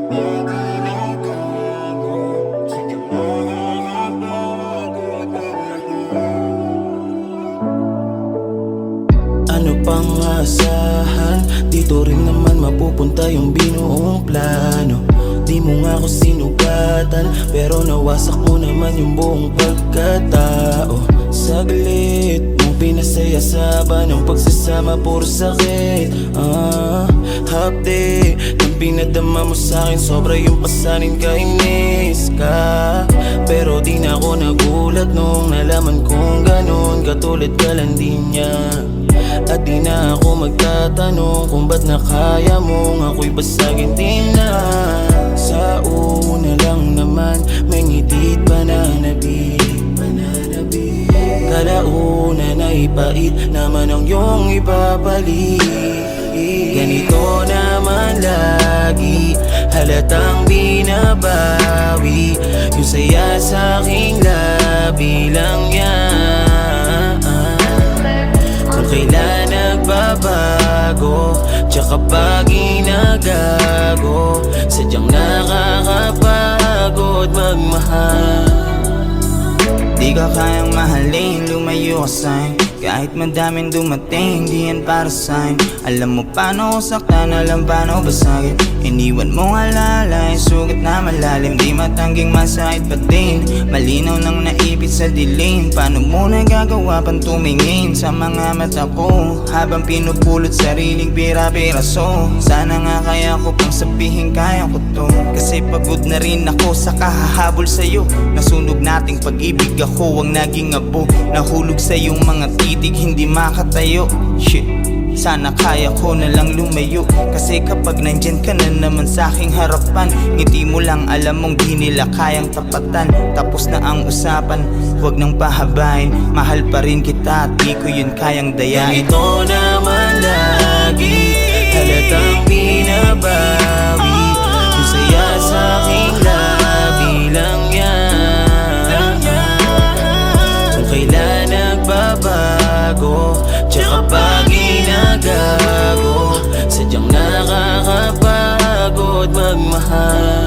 Ano pang asahan? Dito rin naman mapupunta yung binuong plano. Di mo nga ako sinugatan, pero nawasak mo naman yung buong pagkatao. Saglit mong pinasaya sa ng pagsasama, puro sakit. Hapde nang pinadama mo sa'kin, sobra yung pasanin, kainis ka. Pero di na ako nagulat nung nalaman kong ganon, katulad ka lang din niya. At di na ako magtatanong kung ba't nakaya mong ako'y basagin din na. Sa una lang naman may ngitit pananabik. Kalauna na ipait naman ang iyong ibabalik. Ganito naman lagi, halatang binabawi yung saya sa aking labi lang yan. Kung kailan nagbabago, tsaka pag inagago, sadyang nakakapagod magmahal. Di ka kayang mahalin, lumayo ka sa'kin. Kahit madaming dumating, di yan para sa'kin. Alam mo paano ko saktan, alam paano basagin. Iniwan mong alala, yung sugat na malalim. Di matangging masakit pa din, malinaw nang naipit sa dilim. Paano mo nagagawa pang tumingin sa mga mata ko, habang pinupulot sariling pira-piraso. Sana nga kaya ko pang sabihin kaya ko to, kasi pagod na rin ako sa kahahabol sa'yo. Nasunog nating pag-ibig, ako ang naging abo. Nahulog sa iyong mga titig, hindi makatayo. Shit, sana kaya ko na lang lumayo, kasi kapag nandyan ka na naman sa aking harapan, ngiti mo lang, alam mong di nila kayang tapatan. Tapos na ang usapan, huwag nang pahabain. Mahal pa rin kita at di ko yun kayang dayain. Ganito naman lagi, halatang binabawi yung saya sa aking labi lang yan. Kung kailan nagbabago, tsaka pag inagago, sadyang nakakapagod magmahal.